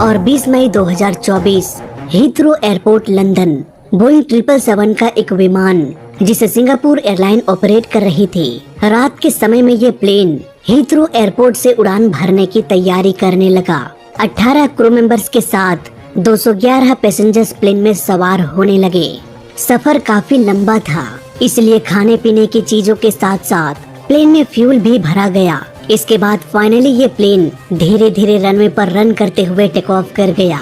और 20 मई 2024 Heathrow airport London Boeing 777 का एक विमान जिसे सिंगापुर एयरलाइन ऑपरेट कर रही थी। रात के समय में ये प्लेन हीथ्रो एयरपोर्ट से उड़ान भरने की तैयारी करने लगा। 18 क्रू मेंबर्स के साथ 211 पैसेंजर्स प्लेन में सवार होने लगे। सफर काफी लंबा था, इसलिए खाने पीने की चीजों के साथ साथ प्लेन में फ्यूल भी भरा गया। इसके बाद फाइनली ये प्लेन धीरे धीरे रनवे पर रन करते हुए टेक ऑफ कर गया।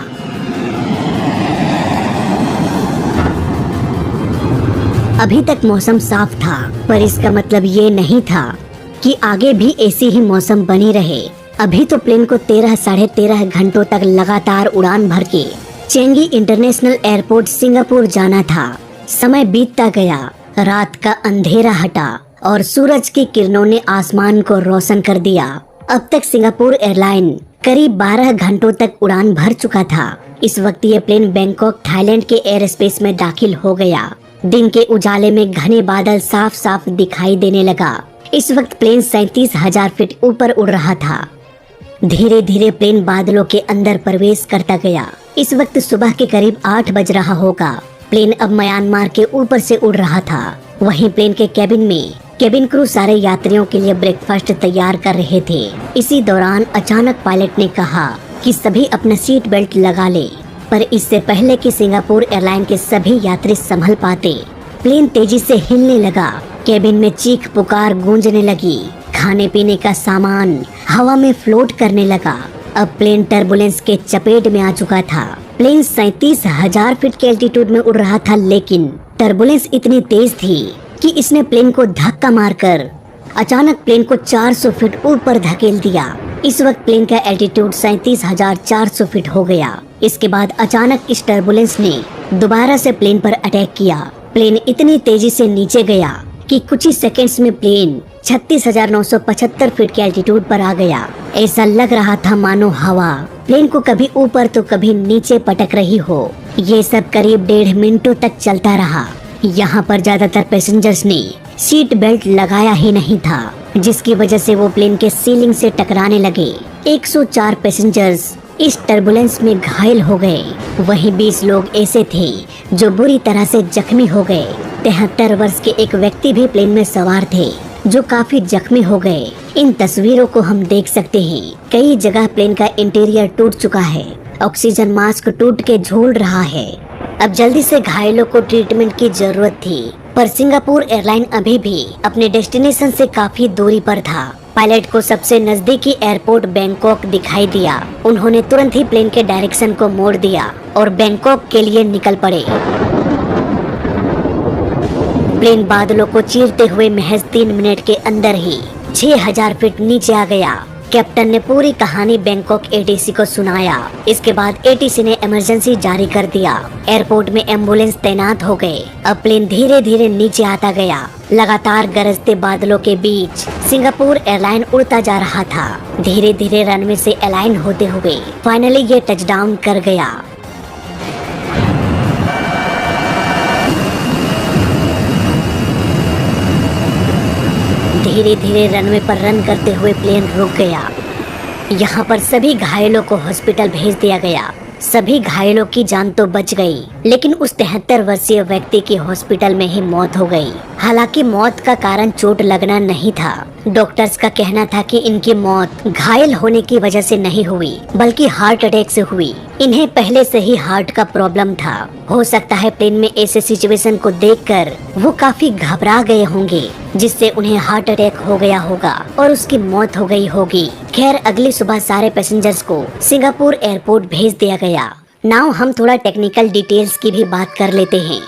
अभी तक मौसम साफ था, पर इसका मतलब ये नहीं था कि आगे भी ऐसी ही मौसम बनी रहे। अभी तो प्लेन को 13 - 13.5 घंटों तक लगातार उड़ान भर के चेंगी इंटरनेशनल एयरपोर्ट सिंगापुर जाना था। समय बीतता गया, रात का अंधेरा हटा और सूरज की किरणों ने आसमान को रोशन कर दिया। अब तक सिंगापुर एयरलाइन करीब 12 घंटों तक उड़ान भर चुका था। इस वक्त ये प्लेन बैंकॉक थाईलैंड के एयर स्पेस में दाखिल हो गया। दिन के उजाले में घने बादल साफ साफ दिखाई देने लगा। इस वक्त प्लेन 37,000 फीट ऊपर उड़ रहा था। धीरे धीरे प्लेन बादलों के अंदर प्रवेश करता गया। इस वक्त सुबह के करीब 8 बज रहा होगा। प्लेन अब म्यांमार के ऊपर से उड़ रहा था। वहीं प्लेन के कैबिन में कैबिन क्रू सारे यात्रियों के लिए ब्रेकफास्ट तैयार कर रहे थे। इसी दौरान अचानक पायलट ने कहा कि सभी अपना सीट बेल्ट लगा ले, पर इससे पहले कि सिंगापुर एयरलाइन के सभी यात्री संभल पाते, प्लेन तेजी से हिलने लगा। कैबिन में चीख पुकार गूंजने लगी। खाने पीने का सामान हवा में फ्लोट करने लगा। अब प्लेन टर्बुलेंस के चपेट में आ चुका था। प्लेन 37,000 फीट के एल्टीट्यूड में उड़ रहा था, लेकिन टर्बुलेंस इतनी तेज थी कि इसने प्लेन को धक्का मारकर अचानक प्लेन को 400 फीट ऊपर धकेल दिया। इस वक्त प्लेन का एल्टीट्यूड 37,400 फीट हो गया। इसके बाद अचानक इस टर्बुलेंस ने दोबारा से प्लेन पर अटैक किया। प्लेन इतनी तेजी से नीचे गया कि कुछ ही सेकंड्स में प्लेन 36,975 फीट के एल्टीट्यूड पर आ गया। ऐसा लग रहा था मानो हवा प्लेन को कभी ऊपर तो कभी नीचे पटक रही हो। ये सब करीब 1.5 मिनटों तक चलता रहा। यहाँ पर ज्यादातर पैसेंजर्स ने सीट बेल्ट लगाया ही नहीं था, जिसकी वजह से वो प्लेन के सीलिंग से टकराने लगे। 104 पैसेंजर्स इस टर्बुलेंस में घायल हो गए। वहीं 20 लोग ऐसे थे जो बुरी तरह से जख्मी हो गए। 73 वर्ष के एक व्यक्ति भी प्लेन में सवार थे, जो काफी जख्मी हो गए। इन तस्वीरों को हम देख सकते हैं। कई जगह प्लेन का इंटीरियर टूट चुका है। ऑक्सीजन मास्क टूट के झूल रहा है। अब जल्दी से घायलों को ट्रीटमेंट की जरूरत थी, पर सिंगापुर एयरलाइन अभी भी अपने डेस्टिनेशन से काफी दूरी पर था। पायलट को सबसे नजदीकी एयरपोर्ट बैंकॉक दिखाई दिया। उन्होंने तुरंत ही प्लेन के डायरेक्शन को मोड़ दिया और बैंकॉक के लिए निकल पड़े। प्लेन बादलों को चीरते हुए महज 3 मिनट के अंदर ही 6,000 फीट नीचे आ गया। कैप्टन ने पूरी कहानी बैंकॉक एटीसी को सुनाया। इसके बाद एटीसी ने इमरजेंसी जारी कर दिया। एयरपोर्ट में एम्बुलेंस तैनात हो गए। अब प्लेन धीरे धीरे नीचे आता गया। लगातार गरजते बादलों के बीच सिंगापुर एयरलाइन उड़ता जा रहा था। धीरे धीरे रनवे से अलाइन होते हुए फाइनली ये टचडाउन कर गया। धीरे धीरे रनवे पर रन करते हुए प्लेन रुक गया। यहाँ पर सभी घायलों को हॉस्पिटल भेज दिया गया। सभी घायलों की जान तो बच गई, लेकिन उस 73 वर्षीय व्यक्ति की हॉस्पिटल में ही मौत हो गई। हालांकि मौत का कारण चोट लगना नहीं था। डॉक्टर्स का कहना था कि इनकी मौत घायल होने की वजह से नहीं हुई, बल्कि हार्ट अटैक से हुई। इन्हें पहले से ही हार्ट का प्रॉब्लम था। हो सकता है प्लेन में ऐसे सिचुएशन को देखकर वो काफी घबरा गए होंगे, जिससे उन्हें हार्ट अटैक हो गया होगा और उसकी मौत हो गई होगी। खैर, अगली सुबह सारे पैसेंजर्स को सिंगापुर एयरपोर्ट भेज दिया गया। नाउ हम थोड़ा टेक्निकल डिटेल्स की भी बात कर लेते हैं।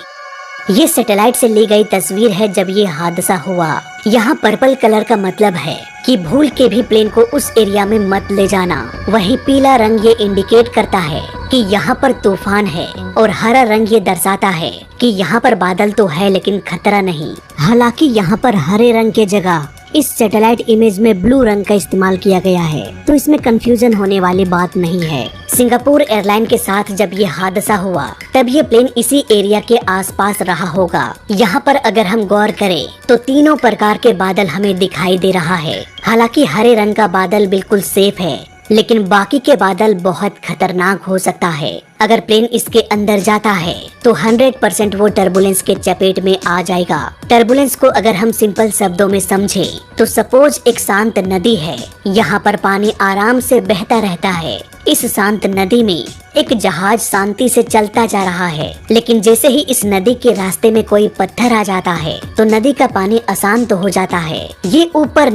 ये सैटेलाइट से ली गई तस्वीर है जब ये हादसा हुआ। यहाँ पर्पल कलर का मतलब है कि भूल के भी प्लेन को उस एरिया में मत ले जाना। वहीं पीला रंग ये इंडिकेट करता है कि यहाँ पर तूफान है, और हरा रंग ये दर्शाता है कि यहाँ पर बादल तो है लेकिन खतरा नहीं। हालांकि यहाँ पर हरे रंग के जगह इस सैटेलाइट इमेज में ब्लू रंग का इस्तेमाल किया गया है, तो इसमें कंफ्यूजन होने वाली बात नहीं है। सिंगापुर एयरलाइन के साथ जब ये हादसा हुआ तब ये प्लेन इसी एरिया के आसपास रहा होगा। यहाँ पर अगर हम गौर करें तो तीनों प्रकार के बादल हमें दिखाई दे रहा है। हालांकि हरे रंग का बादल बिल्कुल सेफ है, लेकिन बाकी के बादल बहुत खतरनाक हो सकता है। अगर प्लेन इसके अंदर जाता है तो 100% वो टर्बुलेंस के चपेट में आ जाएगा। टर्बुलेंस को अगर हम सिंपल शब्दों में समझे तो सपोज एक शांत नदी है, यहाँ पर पानी आराम से बहता रहता है। इस शांत नदी में एक जहाज शांति से चलता जा रहा है, लेकिन जैसे ही इस नदी के रास्ते में कोई पत्थर आ जाता है तो नदी का पानी अशांत हो जाता है। ये ऊपर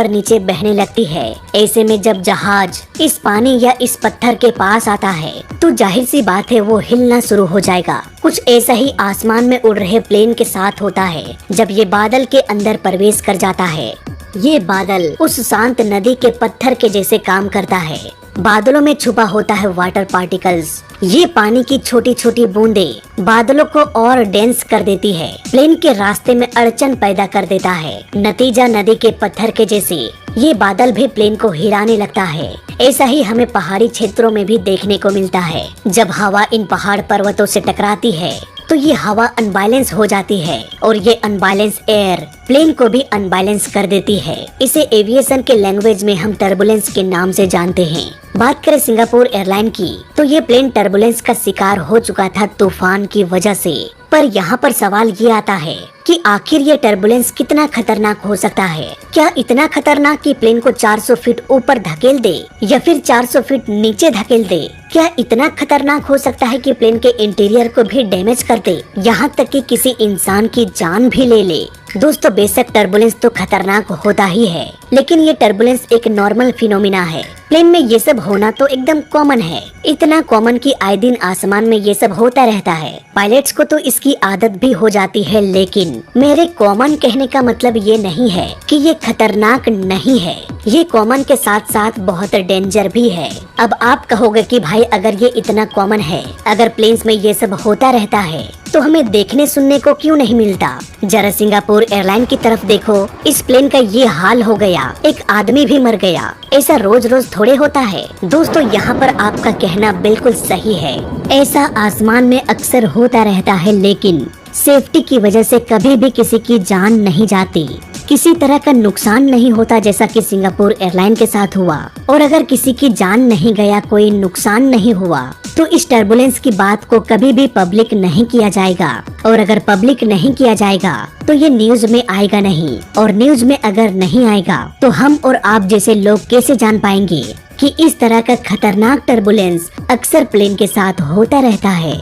नीचे बहने लगती है। ऐसे में जब जहाज इस पानी या इस पत्थर के पास आता है तो जाहिर सी बात है वो हिलना शुरू हो जाएगा। कुछ ऐसा ही आसमान में उड़ रहे प्लेन के साथ होता है। जब ये बादल के अंदर प्रवेश कर जाता है, ये बादल उस शांत नदी के पत्थर के जैसे काम करता है। बादलों में छुपा होता है वाटर पार्टिकल्स। ये पानी की छोटी छोटी बूंदें बादलों को और डेंस कर देती है, प्लेन के रास्ते में अड़चन पैदा कर देता है। नतीजा नदी के पत्थर के जैसे ये बादल भी प्लेन को हिलाने लगता है। ऐसा ही हमें पहाड़ी क्षेत्रों में भी देखने को मिलता है। जब हवा इन पहाड़ पर्वतों से टकराती है तो ये हवा अनबैलेंस हो जाती है और ये अनबैलेंस एयर प्लेन को भी अनबैलेंस कर देती है। इसे एविएशन के लैंग्वेज में हम टर्बुलेंस के नाम से जानते हैं। बात करें सिंगापुर एयरलाइन की तो ये प्लेन टर्बुलेंस का शिकार हो चुका था तूफान की वजह से। पर यहाँ पर सवाल ये आता है कि आखिर ये टर्बुलेंस कितना खतरनाक हो सकता है? क्या इतना खतरनाक कि प्लेन को 400 फीट ऊपर धकेल दे या फिर 400 फीट नीचे धकेल दे? क्या इतना खतरनाक हो सकता है कि प्लेन के इंटीरियर को भी डैमेज कर दे, यहाँ तक कि किसी इंसान की जान भी ले ले? दोस्तों, बेशक टर्बुलेंस तो खतरनाक होता ही है, लेकिन ये टर्बुलेंस एक नॉर्मल फिनोमिना है। प्लेन में ये सब होना तो एकदम कॉमन है, इतना कॉमन कि आए दिन आसमान में ये सब होता रहता है। पायलट्स को तो इसकी आदत भी हो जाती है, लेकिन मेरे कॉमन कहने का मतलब ये नहीं है कि ये खतरनाक नहीं है। ये कॉमन के साथ साथ बहुत डेंजर भी है। अब आप कहोगे कि भाई अगर ये इतना कॉमन है, अगर प्लेन्स में ये सब होता रहता है तो हमें देखने सुनने को क्यों नहीं मिलता? जरा सिंगापुर एयरलाइन की तरफ देखो, इस प्लेन का ये हाल हो गया, एक आदमी भी मर गया। ऐसा रोज रोज थोड़े होता है। दोस्तों, यहाँ पर आपका कहना बिल्कुल सही है, ऐसा आसमान में अक्सर होता रहता है, लेकिन सेफ्टी की वजह से कभी भी किसी की जान नहीं जाती, किसी तरह का नुकसान नहीं होता, जैसा कि सिंगापुर एयरलाइन के साथ हुआ। और अगर किसी की जान नहीं गया, कोई नुकसान नहीं हुआ, तो इस टर्बुलेंस की बात को कभी भी पब्लिक नहीं किया जाएगा। और अगर पब्लिक नहीं किया जाएगा तो ये न्यूज में आएगा नहीं, और न्यूज में अगर नहीं आएगा तो हम और आप जैसे लोग कैसे जान पाएंगे कि इस तरह का खतरनाक टर्बुलेंस अक्सर प्लेन के साथ होता रहता है?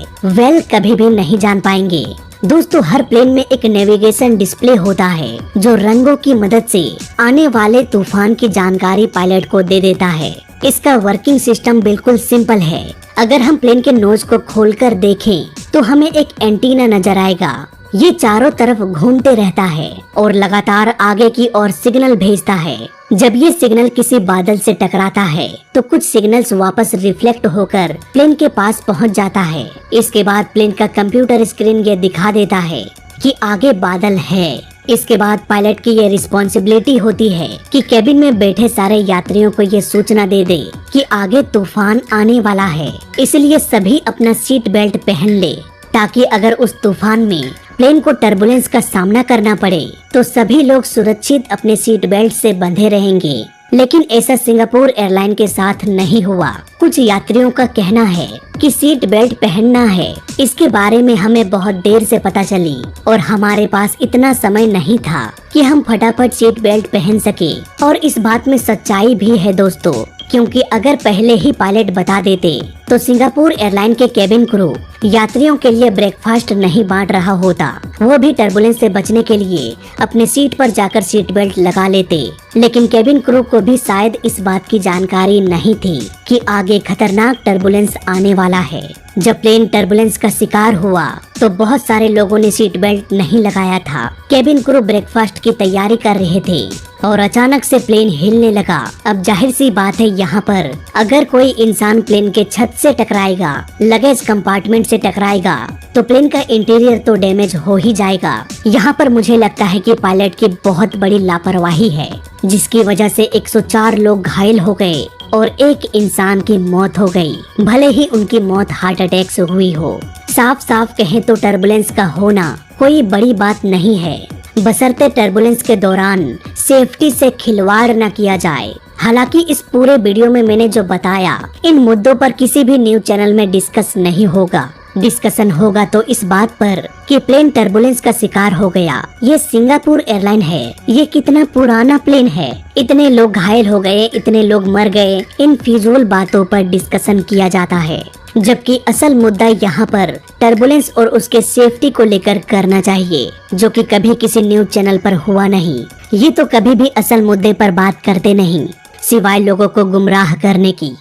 कभी भी नहीं जान पाएंगे। दोस्तों, हर प्लेन में एक नेविगेशन डिस्प्ले होता है जो रंगों की मदद से आने वाले तूफान की जानकारी पायलट को दे देता है। इसका वर्किंग सिस्टम बिल्कुल सिंपल है। अगर हम प्लेन के नोज को खोलकर देखें तो हमें एक एंटीना नजर आएगा। ये चारों तरफ घूमते रहता है और लगातार आगे की ओर सिग्नल भेजता है। जब ये सिग्नल किसी बादल से टकराता है तो कुछ सिग्नल्स वापस रिफ्लेक्ट होकर प्लेन के पास पहुंच जाता है। इसके बाद प्लेन का कंप्यूटर स्क्रीन ये दिखा देता है कि आगे बादल है। इसके बाद पायलट की ये रिस्पॉन्सिबिलिटी होती है कि केबिन में बैठे सारे यात्रियों को ये सूचना दे दे कि आगे तूफान आने वाला है, इसलिए सभी अपना सीट बेल्ट पहन ले, ताकि अगर उस तूफान में प्लेन को टर्बुलेंस का सामना करना पड़े तो सभी लोग सुरक्षित अपने सीट बेल्ट से बंधे रहेंगे। लेकिन ऐसा सिंगापुर एयरलाइन के साथ नहीं हुआ। कुछ यात्रियों का कहना है कि सीट बेल्ट पहनना है, इसके बारे में हमें बहुत देर से पता चली और हमारे पास इतना समय नहीं था कि हम फटाफट सीट बेल्ट पहन सके। और इस बात में सच्चाई भी है दोस्तों, क्योंकि अगर पहले ही पायलट बता देते तो सिंगापुर एयरलाइन के केबिन क्रू यात्रियों के लिए ब्रेकफास्ट नहीं बांट रहा होता, वो भी टर्बुलेंस से बचने के लिए अपने सीट पर जाकर सीट बेल्ट लगा लेते। लेकिन केबिन क्रू को भी शायद इस बात की जानकारी नहीं थी कि आगे खतरनाक टर्बुलेंस आने वाला है। जब प्लेन टर्बुलेंस का शिकार हुआ तो बहुत सारे लोगों ने सीट बेल्ट नहीं लगाया था। केबिन क्रू ब्रेकफास्ट की तैयारी कर रहे थे और अचानक से प्लेन हिलने लगा। अब जाहिर सी बात है, यहाँ पर अगर कोई इंसान प्लेन के छत से टकराएगा, लगेज कंपार्टमेंट से टकराएगा, तो प्लेन का इंटीरियर तो डैमेज हो ही जाएगा। यहाँ पर मुझे लगता है कि पायलट की बहुत बड़ी लापरवाही है, जिसकी वजह से 104 लोग घायल हो गए और एक इंसान की मौत हो गई, भले ही उनकी मौत हार्ट अटैक से हुई हो। साफ साफ कहें तो टर्बुलेंस का होना कोई बड़ी बात नहीं है, बशर्ते टर्बुलेंस के दौरान सेफ्टी से खिलवाड़ न किया जाए। हालांकि इस पूरे वीडियो में मैंने जो बताया इन मुद्दों पर किसी भी न्यूज चैनल में डिस्कस नहीं होगा। डिस्कशन होगा तो इस बात पर कि प्लेन टर्बुलेंस का शिकार हो गया। ये सिंगापुर एयरलाइन है। ये कितना पुराना प्लेन है, इतने लोग घायल हो गए, इतने लोग मर गए, इन फिजूल बातों पर डिस्कशन किया जाता है। जबकि असल मुद्दा यहाँ पर टर्बुलेंस और उसके सेफ्टी को लेकर करना चाहिए, जो कि कभी किसी न्यूज चैनल पर हुआ नहीं। ये तो कभी भी असल मुद्दे पर बात करते नहीं, सिवाय लोगों को गुमराह करने की।